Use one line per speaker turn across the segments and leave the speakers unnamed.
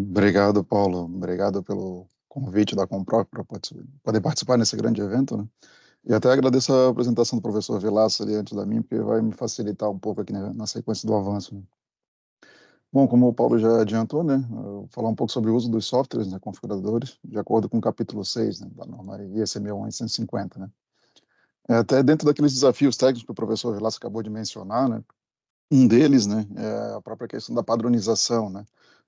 Obrigado, Paulo. Obrigado pelo convite da Comprov para poder participar nesse grande evento, né? E até agradeço a apresentação do professor Vilaça ali antes da minha, porque vai me facilitar um pouco aqui na sequência do avanço, né? Bom, como o Paulo já adiantou, né, eu vou falar um pouco sobre o uso dos softwares, né, configuradores, de acordo com o capítulo 6, né, da norma IEC 11150, né? Até dentro daqueles desafios técnicos que o professor Vilaça acabou de mencionar, né, um deles, né, é a própria questão da padronização, né?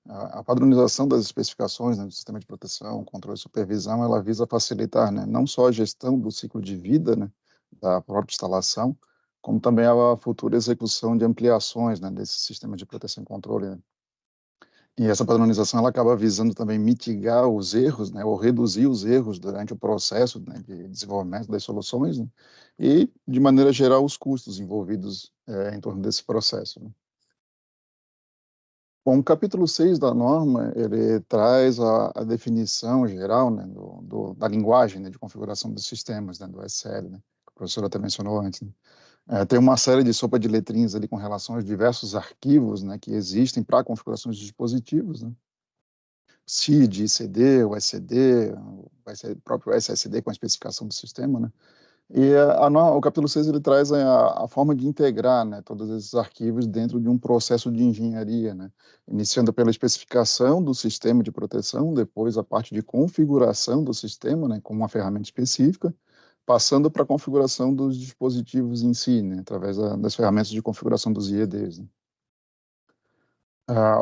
A padronização das especificações, né, do sistema de proteção, controle e supervisão, ela visa facilitar, né, não só a gestão do ciclo de vida, né, da própria instalação, como também a futura execução de ampliações, né, desse sistema de proteção e controle, né? E essa padronização ela acaba visando também mitigar os erros, né, ou reduzir os erros durante o processo, né, de desenvolvimento das soluções, né, e, de maneira geral, os custos envolvidos em torno desse processo, né? Bom, o capítulo 6 da norma, ele traz a definição geral, né, da linguagem, né, de configuração dos sistemas, né, do SL, né, que o professor até mencionou antes, né. Tem uma série de sopa de letrinhas ali com relação aos diversos arquivos, né, que existem para configurações de dispositivos, né. CID, CD, USD, o próprio SSD com a especificação do sistema, né. E o capítulo 6 ele traz a forma de integrar, né, todos esses arquivos dentro de um processo de engenharia, né, iniciando pela especificação do sistema de proteção, depois a parte de configuração do sistema, né, com uma ferramenta específica, passando para a configuração dos dispositivos em si, né, através das ferramentas de configuração dos IEDs, né.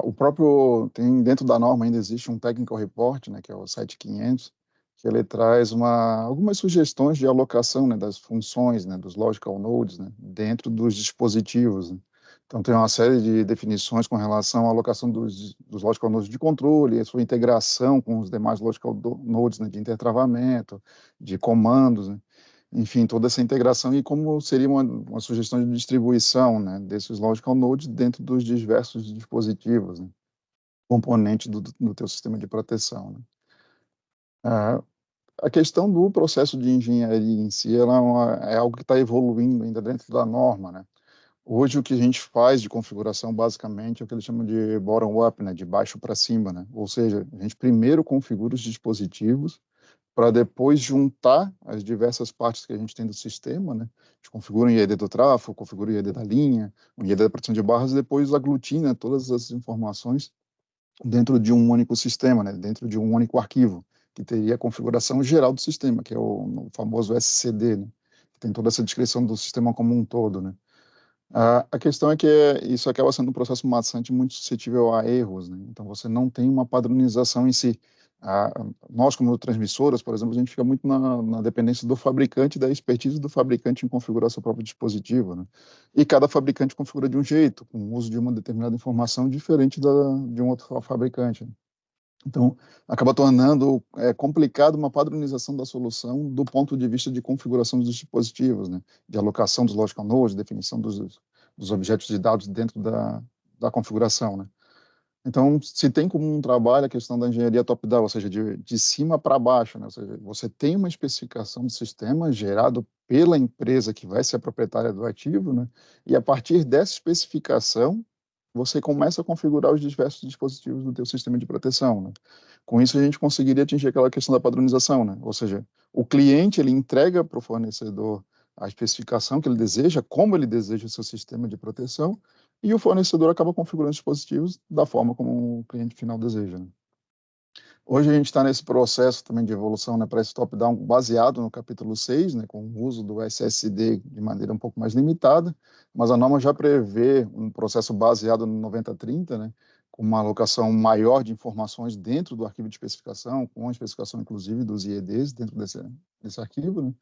O próprio tem dentro da norma ainda existe um technical report, né, que é o 7500, que ele traz algumas sugestões de alocação, né, das funções, né, dos logical nodes, né, dentro dos dispositivos, né. Então tem uma série de definições com relação à alocação dos logical nodes de controle, a sua integração com os demais logical nodes, né, de intertravamento, de comandos, né. Enfim, toda essa integração e como seria uma sugestão de distribuição, né, desses logical nodes dentro dos diversos dispositivos, né, componentes do teu sistema de proteção, né. Ah, a questão do processo de engenharia em si, ela é algo que está evoluindo ainda dentro da norma, né. Hoje o que a gente faz de configuração basicamente é o que eles chamam de bottom up, né, de baixo para cima, né, ou seja, a gente primeiro configura os dispositivos para depois juntar as diversas partes que a gente tem do sistema, né? A gente configura o IED do tráfego, configura o IED da linha, o IED da proteção de barras e depois aglutina todas as informações dentro de um único sistema, né? Dentro de um único arquivo, que teria a configuração geral do sistema, que é o famoso SCD, né? Que tem toda essa descrição do sistema como um todo, né? A questão é que isso acaba sendo um processo maçante muito suscetível a erros, né? Então você não tem uma padronização em si. Ah, nós, como transmissoras, por exemplo, a gente fica muito na dependência do fabricante, da expertise do fabricante em configurar seu próprio dispositivo, né? E cada fabricante configura de um jeito, com o uso de uma determinada informação diferente de um outro fabricante. Então, acaba tornando complicado uma padronização da solução do ponto de vista de configuração dos dispositivos, né? De alocação dos logical nodes, definição dos objetos de dados dentro da configuração, né? Então, se tem como um trabalho a questão da engenharia top-down, ou seja, de cima para baixo, né? Ou seja, você tem uma especificação do sistema gerado pela empresa que vai ser a proprietária do ativo, né? E a partir dessa especificação, você começa a configurar os diversos dispositivos do teu sistema de proteção, né? Com isso, a gente conseguiria atingir aquela questão da padronização, né? Ou seja, o cliente, ele entrega para o fornecedor a especificação que ele deseja, como ele deseja o seu sistema de proteção, e o fornecedor acaba configurando os dispositivos da forma como o cliente final deseja, né? Hoje a gente está nesse processo também de evolução, né, para esse top-down baseado no capítulo 6, né, com o uso do SSD de maneira um pouco mais limitada, mas a norma já prevê um processo baseado no 9030, né, com uma alocação maior de informações dentro do arquivo de especificação, com a especificação inclusive dos IEDs dentro desse arquivo, né,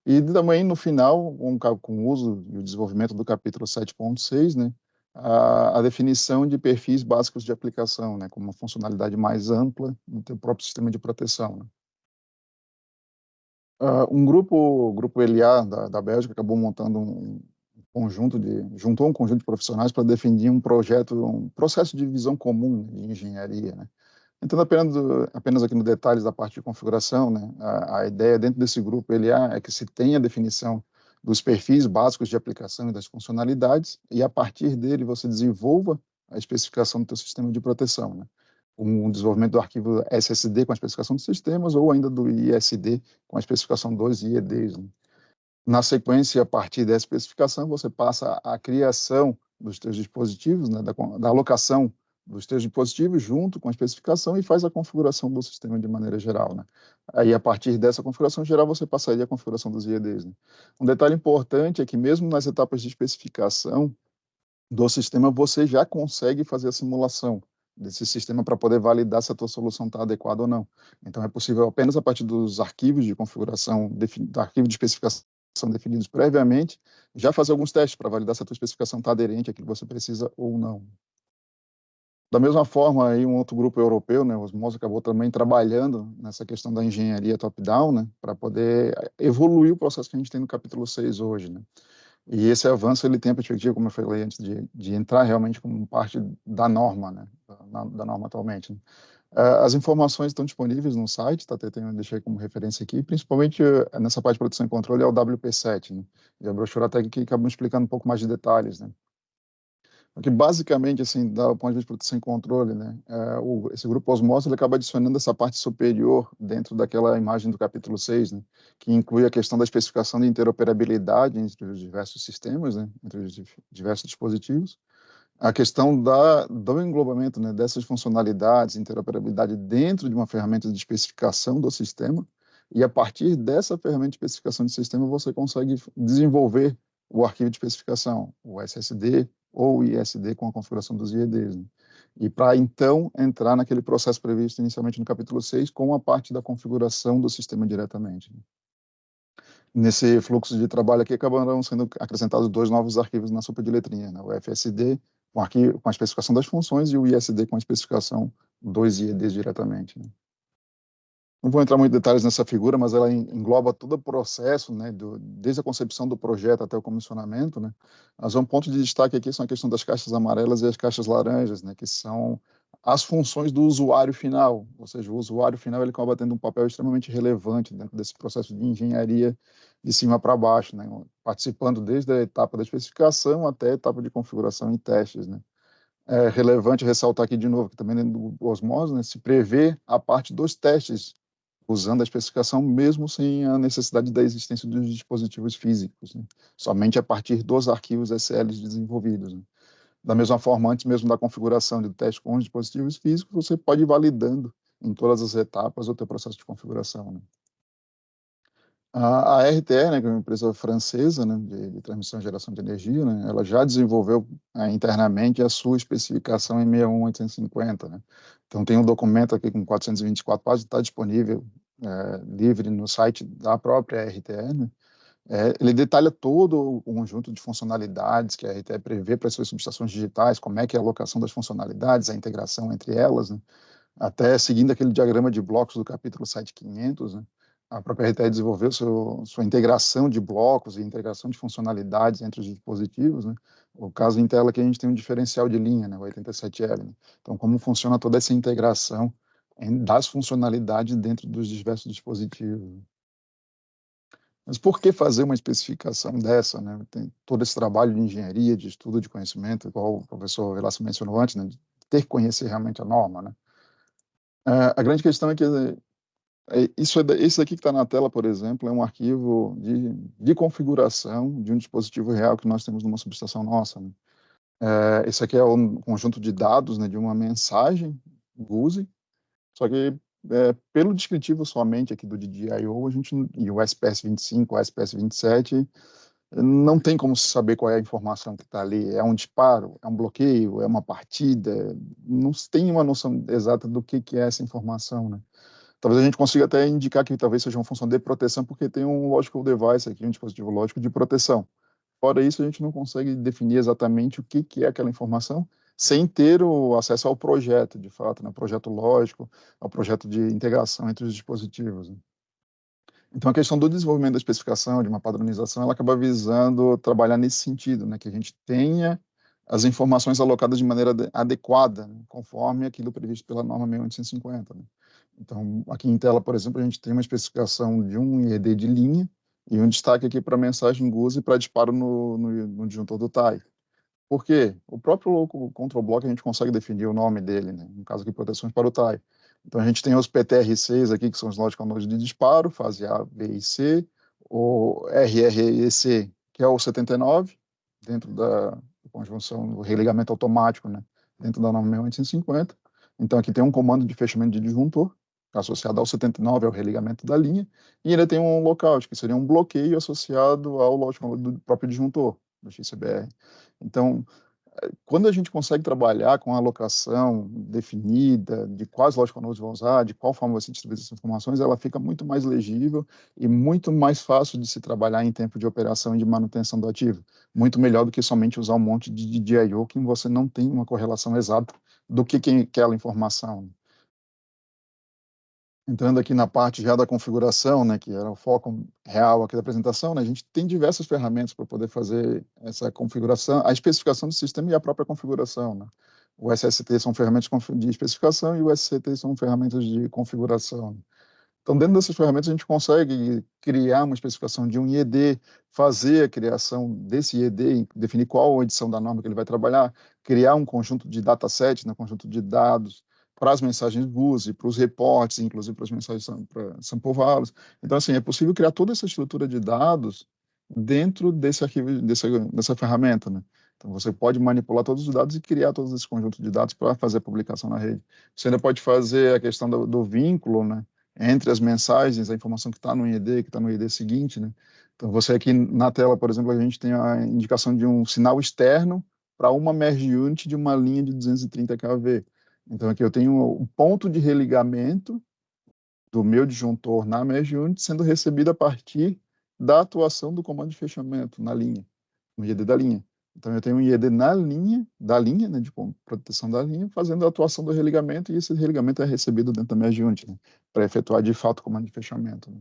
e também, no final, com o uso e o desenvolvimento do capítulo 7.6, né, a definição de perfis básicos de aplicação, né, com uma funcionalidade mais ampla no teu próprio sistema de proteção, né. O grupo LA da Bélgica acabou montando juntou um conjunto de profissionais para definir um processo de visão comum de engenharia, né. Entrando apenas aqui no detalhes da parte de configuração, né, a ideia dentro desse grupo LA é que se tenha a definição dos perfis básicos de aplicação e das funcionalidades, e a partir dele você desenvolva a especificação do teu sistema de proteção, né. um desenvolvimento do arquivo SSD com a especificação dos sistemas, ou ainda do ISD com a especificação dos IEDs, né? Na sequência, a partir dessa especificação, você passa a criação dos teus dispositivos, né, da alocação dos teus dispositivos junto com a especificação e faz a configuração do sistema de maneira geral, né? Aí, a partir dessa configuração geral, você passaria a configuração dos IEDs, né? Um detalhe importante é que mesmo nas etapas de especificação do sistema, você já consegue fazer a simulação desse sistema para poder validar se a tua solução está adequada ou não. Então, é possível apenas a partir dos arquivos de configuração, do arquivo de especificação definidos previamente, já fazer alguns testes para validar se a tua especificação está aderente àquilo que você precisa ou não. Da mesma forma, aí um outro grupo europeu, né, o Osmose, acabou também trabalhando nessa questão da engenharia top-down, né, para poder evoluir o processo que a gente tem no capítulo 6 hoje, né. E esse avanço, ele tem a perspectiva, como eu falei antes, de entrar realmente como parte da norma, né, da norma atualmente, né. As informações estão disponíveis no site, tá? Eu deixei como referência aqui, principalmente nessa parte de produção e controle é o WP7, né? E a brochura até que acaba explicando um pouco mais de detalhes, né? Porque basicamente, assim, do ponto de vista de produção e controle, né, esse grupo Osmose, ele acaba adicionando essa parte superior dentro daquela imagem do capítulo 6, né, que inclui a questão da especificação de interoperabilidade entre os diversos sistemas, né, entre os diversos dispositivos, a questão do englobamento, né, dessas funcionalidades, interoperabilidade dentro de uma ferramenta de especificação do sistema, e a partir dessa ferramenta de especificação de sistema você consegue desenvolver o arquivo de especificação, o SSD ou o ISD com a configuração dos IEDs, né? E para então entrar naquele processo previsto inicialmente no capítulo 6 com a parte da configuração do sistema diretamente, né? Nesse fluxo de trabalho aqui, acabarão sendo acrescentados 2 novos arquivos na sopa de letrinha, né? O FSD com a especificação das funções e o ISD com a especificação dos IEDs diretamente, né? Não vou entrar muito em detalhes nessa figura, mas ela engloba todo o processo, né, desde a concepção do projeto até o comissionamento, né? Mas um ponto de destaque aqui são a questão das caixas amarelas e as caixas laranjas, né, que são as funções do usuário final, ou seja, o usuário final ele acaba tendo um papel extremamente relevante dentro desse processo de engenharia de cima para baixo, né, participando desde a etapa da especificação até a etapa de configuração e testes, né? É relevante ressaltar aqui de novo que também dentro do Osmose, né, se prevê a parte dos testes usando a especificação mesmo sem a necessidade da existência dos dispositivos físicos, né? Somente a partir dos arquivos SLs desenvolvidos, né? Da mesma forma, antes mesmo da configuração do teste com os dispositivos físicos, você pode ir validando em todas as etapas o teu processo de configuração, né? A RTE, né, que é uma empresa francesa, né, de transmissão e geração de energia, né, ela já desenvolveu internamente a sua especificação em 61850, né? Então tem um documento aqui com 424 páginas, está disponível livre no site da própria RTE, né? Ele detalha todo o conjunto de funcionalidades que a RTE prevê para as suas subestações digitais, como é que é a alocação das funcionalidades, a integração entre elas, né? Até seguindo aquele diagrama de blocos do capítulo 7500, né? A própria RTE desenvolveu sua integração de blocos e integração de funcionalidades entre os dispositivos, né? O caso Intel aqui a gente tem um diferencial de linha, né? O 87L, né? Então, como funciona toda essa integração das funcionalidades dentro dos diversos dispositivos. Mas por que fazer uma especificação dessa, né? Tem todo esse trabalho de engenharia, de estudo, de conhecimento, igual o professor Velasco mencionou antes, né? De ter que conhecer realmente a norma, né? A grande questão é que esse daqui que está na tela, por exemplo, é um arquivo de configuração de um dispositivo real que nós temos numa subestação nossa, né? Esse aqui é um conjunto de dados, né, de uma mensagem GUSE, só que pelo descritivo somente aqui do DDIO, a gente, e o SPS 25, o SPS 27, não tem como saber qual é a informação que está ali. É um disparo, é um bloqueio, é uma partida, não se tem uma noção exata do que é essa informação, né? Talvez a gente consiga até indicar que talvez seja uma função de proteção, porque tem um logical device aqui, um dispositivo lógico de proteção. Fora isso, a gente não consegue definir exatamente o que é aquela informação, sem ter o acesso ao projeto, de fato, né? Projeto lógico, ao projeto de integração entre os dispositivos, né? Então, a questão do desenvolvimento da especificação, de uma padronização, ela acaba visando trabalhar nesse sentido, né? Que a gente tenha as informações alocadas de maneira adequada, né? Conforme aquilo previsto pela norma 1850, né? Então, aqui em tela, por exemplo, a gente tem uma especificação de um IED de linha e um destaque aqui para mensagem GUSE para disparo no disjuntor do TIE. Por quê? O próprio local control block a gente consegue definir o nome dele, né? No caso aqui, proteções para o TIE. Então a gente tem os PTRCs aqui, que são os Logical Nodes de disparo, fase A, B e C, o RREC, que é o 79, dentro da conjunção do religamento automático, né? Dentro da norma 1850. Então aqui tem um comando de fechamento de disjuntor, associado ao 79, ao religamento da linha, e ele tem um lockout, que seria um bloqueio associado ao logical node do próprio disjuntor, do XCBR. Então, quando a gente consegue trabalhar com a alocação definida de quais logical nodes vão usar, de qual forma vai ser distribuída essas informações, ela fica muito mais legível e muito mais fácil de se trabalhar em tempo de operação e de manutenção do ativo. Muito melhor do que somente usar um monte de DIO que você não tem uma correlação exata do que é aquela informação. Entrando aqui na parte já da configuração, né, que era o foco real aqui da apresentação, né, a gente tem diversas ferramentas para poder fazer essa configuração, a especificação do sistema e a própria configuração, né. O SST são ferramentas de especificação e o SCT são ferramentas de configuração. Então, dentro dessas ferramentas, a gente consegue criar uma especificação de um IED, fazer a criação desse IED, definir qual a edição da norma que ele vai trabalhar, criar um conjunto de dataset, né, conjunto de dados, para as mensagens GUSE, para os reportes, inclusive para as mensagens para sample values. Então, assim, é possível criar toda essa estrutura de dados dentro desse arquivo, dessa ferramenta, né? Então, você pode manipular todos os dados e criar todos esses conjuntos de dados para fazer a publicação na rede. Você ainda pode fazer a questão do vínculo, né, entre as mensagens, a informação que está no IED, que está no IED seguinte, né? Então, você aqui na tela, por exemplo, a gente tem a indicação de um sinal externo para uma merge unit de uma linha de 230 kV. Então, aqui eu tenho o ponto de religamento do meu disjuntor na merge unit sendo recebido a partir da atuação do comando de fechamento na linha, no IED da linha. Então, eu tenho um IED na linha, da linha, né, de proteção da linha, fazendo a atuação do religamento, e esse religamento é recebido dentro da merge unit, né, para efetuar, de fato, o comando de fechamento. Né.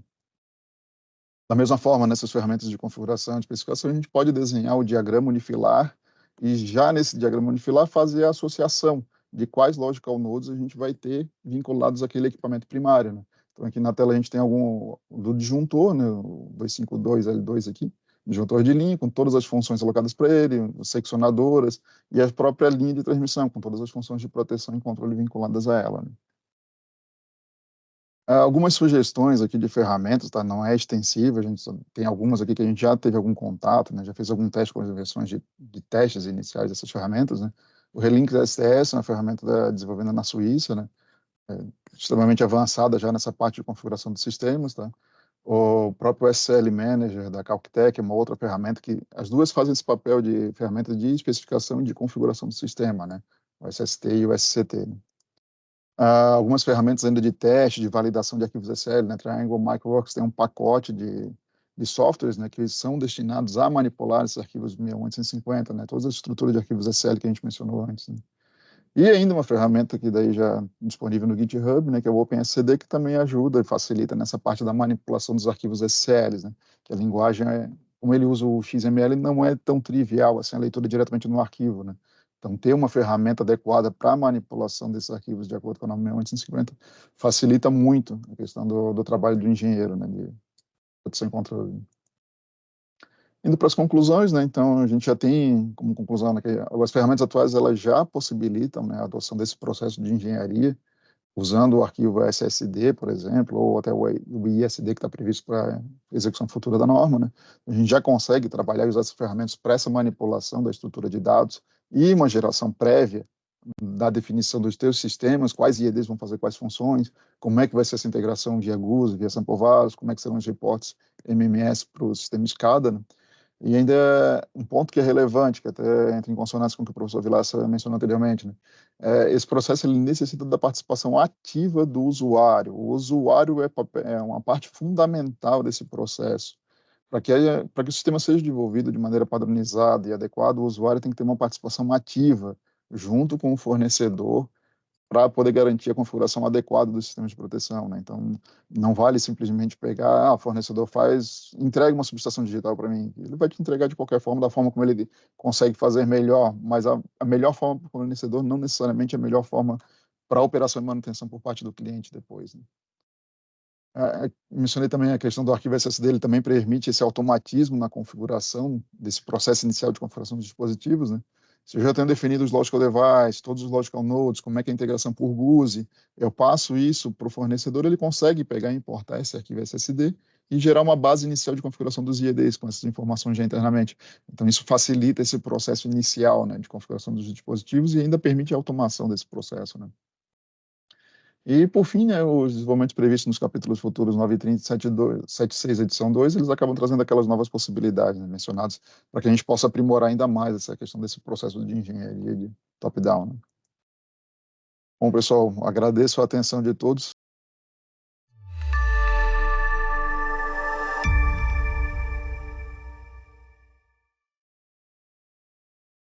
Da mesma forma, nessas ferramentas de configuração e especificação, a gente pode desenhar o diagrama unifilar e já nesse diagrama unifilar fazer a associação de quais logical nodes a gente vai ter vinculados àquele equipamento primário. Né. Então, aqui na tela a gente tem algum do disjuntor, né, o 252L2 aqui, disjuntor de linha, com todas as funções alocadas para ele, seccionadoras, e a própria linha de transmissão, com todas as funções de proteção e controle vinculadas a ela. Né. Algumas sugestões aqui de ferramentas, tá? Não é extensiva, a gente tem algumas aqui que a gente já teve algum contato, né? Já fez algum teste com as versões de testes iniciais dessas ferramentas, né? O Relink STS é uma ferramenta desenvolvida na Suíça, né? Extremamente avançada já nessa parte de configuração dos sistemas, tá? O próprio SL Manager da Calctech é uma outra ferramenta que as duas fazem esse papel de ferramenta de especificação e de configuração do sistema, né? O SST e o SCT, né? Algumas ferramentas ainda de teste, de validação de arquivos SL, né? Triangle Microworks tem um pacote de softwares, né, que são destinados a manipular esses arquivos 1850, né? Todas as estruturas de arquivos SL que a gente mencionou antes. Né? E ainda uma ferramenta que daí já disponível no GitHub, né, que é o OpenSCD, que também ajuda e facilita nessa parte da manipulação dos arquivos SCLs, né? Que a linguagem como ele usa o XML, não é tão trivial assim a leitura diretamente no arquivo, né? Então, ter uma ferramenta adequada para a manipulação desses arquivos de acordo com a norma 1850 facilita muito a questão do trabalho do engenheiro, né, de produção e controle. Indo para as conclusões, né, então a gente já tem como conclusão, né, que as ferramentas atuais elas já possibilitam, né, a adoção desse processo de engenharia, usando o arquivo SSD, por exemplo, ou até o ISD que está previsto para execução futura da norma, né? A gente já consegue trabalhar e usar essas ferramentas para essa manipulação da estrutura de dados e uma geração prévia da definição dos teus sistemas, quais IEDs vão fazer quais funções, como é que vai ser essa integração via GUS, via sample values, como é que serão os reportes MMS para o sistema SCADA, né? E ainda um ponto que é relevante, que até entra em consonância com o que o professor Vilaça mencionou anteriormente, né? Esse processo ele necessita da participação ativa do usuário. O usuário é uma parte fundamental desse processo. Para que o sistema seja desenvolvido de maneira padronizada e adequada, o usuário tem que ter uma participação ativa junto com o fornecedor para poder garantir a configuração adequada do sistema de proteção, né? Então, não vale simplesmente pegar, o fornecedor entrega uma subestação digital para mim. Ele vai te entregar de qualquer forma, da forma como ele consegue fazer melhor, mas a melhor forma para o fornecedor não necessariamente é a melhor forma para a operação e manutenção por parte do cliente depois, né? Mencionei também a questão do arquivo SSD, ele também permite esse automatismo na configuração, desse processo inicial de configuração dos dispositivos, né? Se eu já tenho definido os logical devices, todos os logical nodes, como é que é a integração por GUSE, eu passo isso para o fornecedor, ele consegue pegar e importar esse arquivo SSD e gerar uma base inicial de configuração dos IEDs com essas informações já internamente. Então, isso facilita esse processo inicial, né, de configuração dos dispositivos e ainda permite a automação desse processo, né. E, por fim, né, os desenvolvimentos previstos nos capítulos futuros 9 e 30 e 76, edição 2, eles acabam trazendo aquelas novas possibilidades, né, mencionadas, para que a gente possa aprimorar ainda mais essa questão desse processo de engenharia de top-down, né. Bom, pessoal, agradeço a atenção de todos.